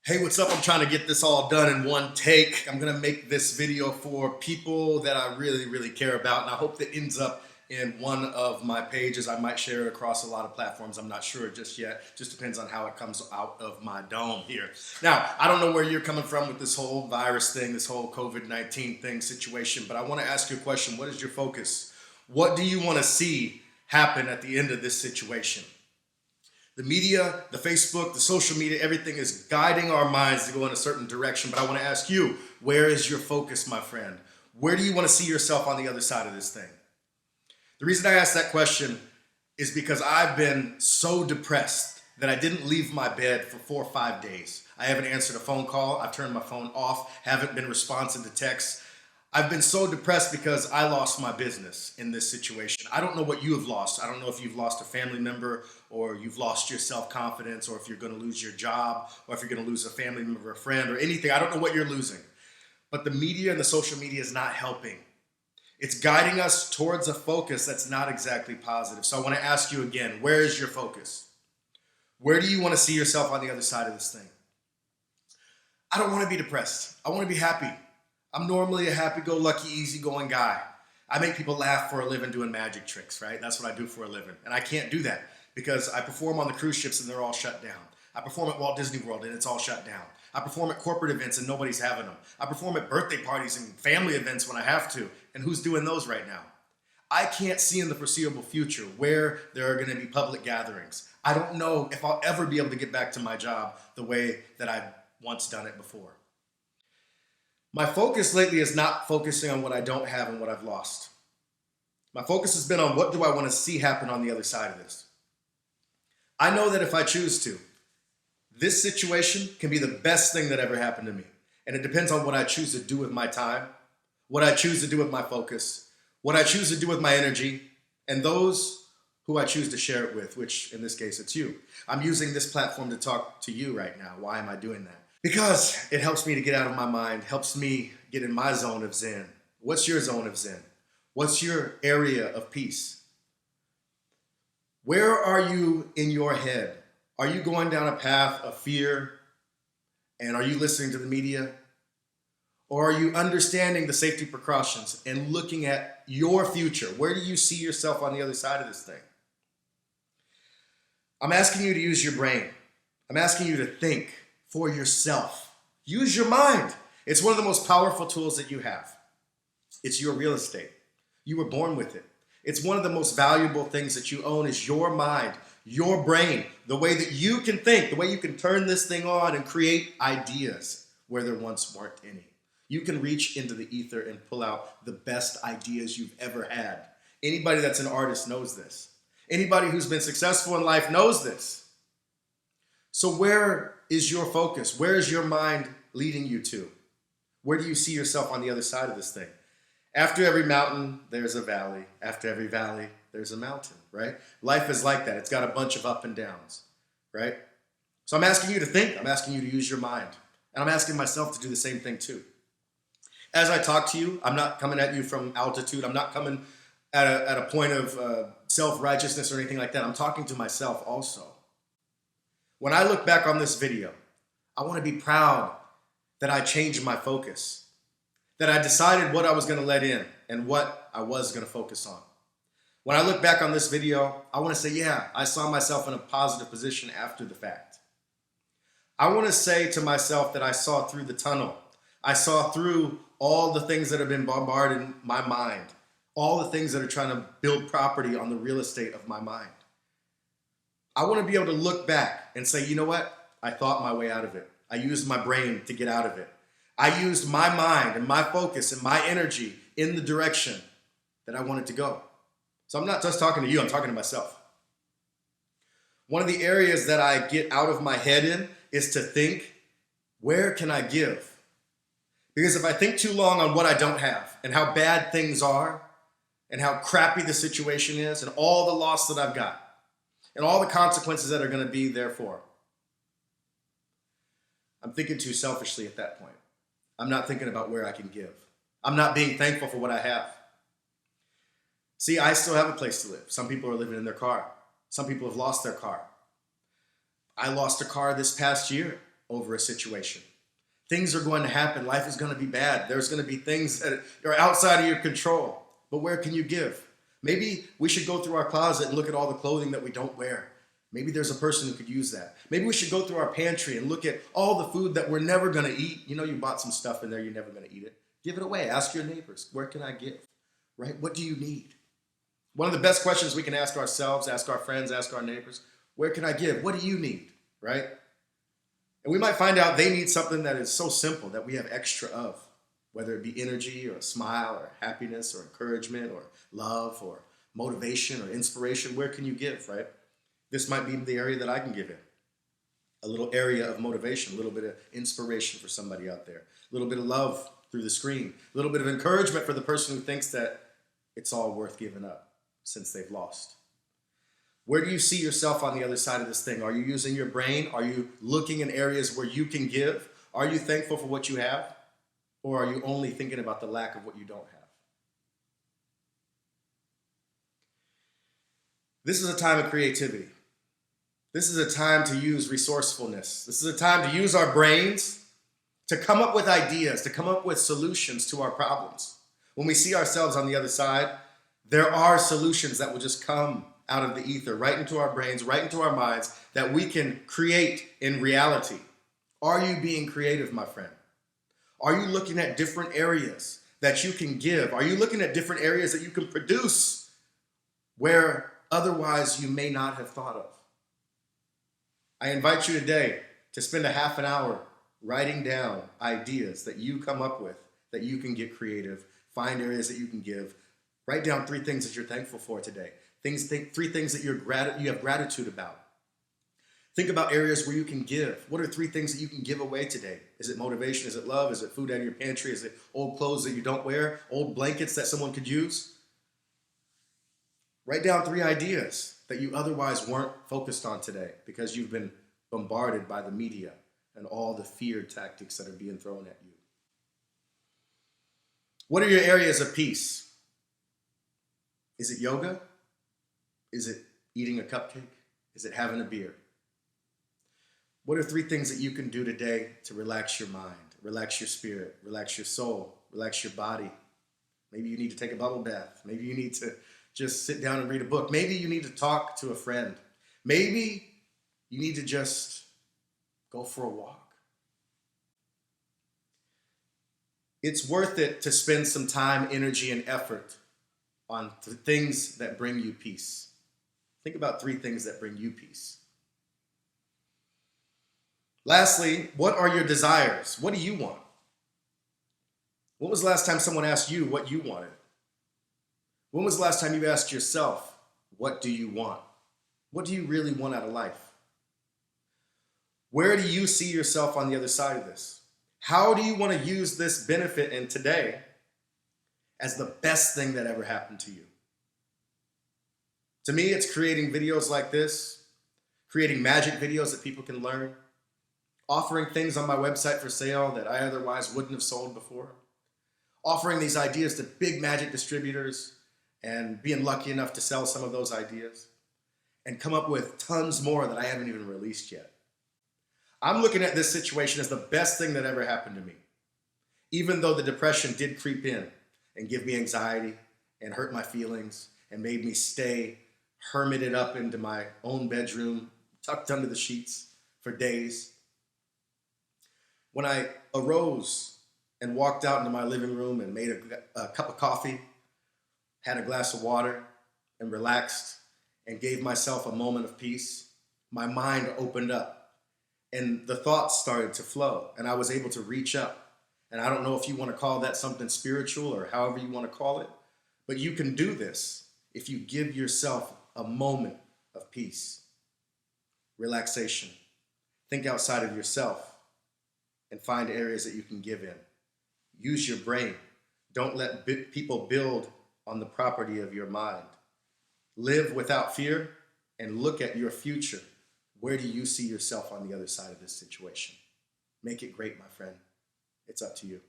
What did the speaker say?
Hey, what's up? I'm trying to get this all done in one take. I'm going to make this video for people that I really care about, and I hope that ends up in one of my pages. I might share it across a lot of platforms. I'm not sure just yet. Just depends on how it comes out of my dome here. Now, I don't know where you're coming from with this whole virus thing, this whole COVID-19 thing situation, but I want to ask you a question. What is your focus? What do you want to see happen at the end of this situation? The media, the Facebook, the social media, everything is guiding our minds to go in a certain direction. But I want to ask you, where is your focus, my friend? Where do you want to see yourself on the other side of this thing? The reason I asked that question is because I've been so depressed that I didn't leave my bed for 4 or 5 days. I haven't answered a phone call. I've turned my phone off, haven't been responsive to texts. I've been so depressed because I lost my business in this situation. I don't know what you have lost. I don't know if you've lost a family member or you've lost your self-confidence or if you're going to lose your job or if you're going to lose a family member, a friend or anything. I don't know what you're losing. But the media and the social media is not helping. It's guiding us towards a focus that's not exactly positive. So I want to ask you again, where is your focus? Where do you want to see yourself on the other side of this thing? I don't want to be depressed. I want to be happy. I'm normally a happy-go-lucky, easygoing guy. I make people laugh for a living doing magic tricks, right? That's what I do for a living. And I can't do that because I perform on the cruise ships and they're all shut down. I perform at Walt Disney World and it's all shut down. I perform at corporate events and nobody's having them. I perform at birthday parties and family events when I have to. And who's doing those right now? I can't see in the foreseeable future where there are going to be public gatherings. I don't know if I'll ever be able to get back to my job the way that I've once done it before. My focus lately is not focusing on what I don't have and what I've lost. My focus has been on what do I want to see happen on the other side of this. I know that if I choose to, this situation can be the best thing that ever happened to me. And it depends on what I choose to do with my time, what I choose to do with my focus, what I choose to do with my energy, and those who I choose to share it with, which in this case, it's you. I'm using this platform to talk to you right now. Why am I doing that? Because it helps me to get out of my mind, helps me get in my zone of Zen. What's your zone of Zen? What's your area of peace? Where are you in your head? Are you going down a path of fear? And are you listening to the media? Or are you understanding the safety precautions and looking at your future? Where do you see yourself on the other side of this thing? I'm asking you to use your brain. I'm asking you to think for yourself. Use your mind. It's one of the most powerful tools that you have. It's your real estate. You were born with it. It's one of the most valuable things that you own is your mind, your brain, the way that you can think, the way you can turn this thing on and create ideas where there once weren't any. You can reach into the ether and pull out the best ideas you've ever had. Anybody that's an artist knows this. Anybody who's been successful in life knows this. So where is your focus? Where is your mind leading you to? Where do you see yourself on the other side of this thing? After every mountain, there's a valley. After every valley, there's a mountain, right? Life is like that. It's got a bunch of up and downs, right? So I'm asking you to think. I'm asking you to use your mind. And I'm asking myself to do the same thing too. As I talk to you, I'm not coming at you from altitude. I'm not coming at a point of self-righteousness or anything like that. I'm talking to myself also. When I look back on this video, I want to be proud that I changed my focus, that I decided what I was going to let in and what I was going to focus on. When I look back on this video, I want to say, yeah, I saw myself in a positive position after the fact. I want to say to myself that I saw through the tunnel. I saw through all the things that have been bombarded in my mind, all the things that are trying to build property on the real estate of my mind. I want to be able to look back and say, you know what? I thought my way out of it. I used my brain to get out of it. I used my mind and my focus and my energy in the direction that I wanted to go. So I'm not just talking to you, I'm talking to myself. One of the areas that I get out of my head in is to think, where can I give? Because if I think too long on what I don't have and how bad things are and how crappy the situation is and all the loss that I've got, and all the consequences that are going to be therefore, I'm thinking too selfishly at that point. I'm not thinking about where I can give. I'm not being thankful for what I have. See, I still have a place to live. Some people are living in their car. Some people have lost their car. I lost a car this past year. over a situation. Things are going to happen. Life is going to be bad. There's going to be things that are outside of your control. But where can you give? Maybe we should go through our closet and look at all the clothing that we don't wear. Maybe there's a person who could use that. Maybe we should go through our pantry and look at all the food that we're never going to eat. You know, you bought some stuff in there, you're never going to eat it. Give it away. Ask your neighbors, where can I give? Right? What do you need? One of the best questions we can ask ourselves, ask our friends, ask our neighbors, where can I give? What do you need? Right? And we might find out they need something that is so simple that we have extra of, whether it be energy or a smile or happiness or encouragement or love or motivation or inspiration. Where can you give, right? This might be the area that I can give in. A little area of motivation, a little bit of inspiration for somebody out there, a little bit of love through the screen, a little bit of encouragement for the person who thinks that it's all worth giving up since they've lost. Where do you see yourself on the other side of this thing? Are you using your brain? Are you looking in areas where you can give? Are you thankful for what you have? Or are you only thinking about the lack of what you don't have? This is a time of creativity. This is a time to use resourcefulness. This is a time to use our brains to come up with ideas, to come up with solutions to our problems. When we see ourselves on the other side, there are solutions that will just come out of the ether, right into our brains, right into our minds, that we can create in reality. Are you being creative, my friend? Are you looking at different areas that you can give? Are you looking at different areas that you can produce where otherwise you may not have thought of? I invite you today to spend a half an hour writing down ideas that you come up with, that you can get creative, find areas that you can give. Write down 3 things that you're thankful for today. 3 things that you have gratitude about. Think about areas where you can give. What are 3 things that you can give away today? Is it motivation? Is it love? Is it food out of your pantry? Is it old clothes that you don't wear? Old blankets that someone could use? Write down 3 ideas that you otherwise weren't focused on today because you've been bombarded by the media and all the fear tactics that are being thrown at you. What are your areas of peace? Is it yoga? Is it eating a cupcake? Is it having a beer? What are 3 things that you can do today to relax your mind, relax your spirit, relax your soul, relax your body? Maybe you need to take a bubble bath. Maybe you need to just sit down and read a book. Maybe you need to talk to a friend. Maybe you need to just go for a walk. It's worth it to spend some time, energy, and effort on things that bring you peace. Think about 3 things that bring you peace. Lastly, what are your desires? What do you want? When was the last time someone asked you what you wanted? When was the last time you asked yourself, what do you want? What do you really want out of life? Where do you see yourself on the other side of this? How do you want to use this benefit in today as the best thing that ever happened to you? To me, it's creating videos like this, creating magic videos that people can learn, offering things on my website for sale that I otherwise wouldn't have sold before, offering these ideas to big magic distributors and being lucky enough to sell some of those ideas and come up with tons more that I haven't even released yet. I'm looking at this situation as the best thing that ever happened to me, even though the depression did creep in and give me anxiety and hurt my feelings and made me stay hermited up into my own bedroom, tucked under the sheets for days. When I arose and walked out into my living room and made a cup of coffee, had a glass of water, and relaxed and gave myself a moment of peace, my mind opened up and the thoughts started to flow and I was able to reach up. And I don't know if you want to call that something spiritual or however you want to call it, but you can do this if you give yourself a moment of peace, relaxation. Think outside of yourself and find areas that you can give in. Use your brain. Don't let people build on the property of your mind. Live without fear and look at your future. Where do you see yourself on the other side of this situation? Make it great, my friend. It's up to you.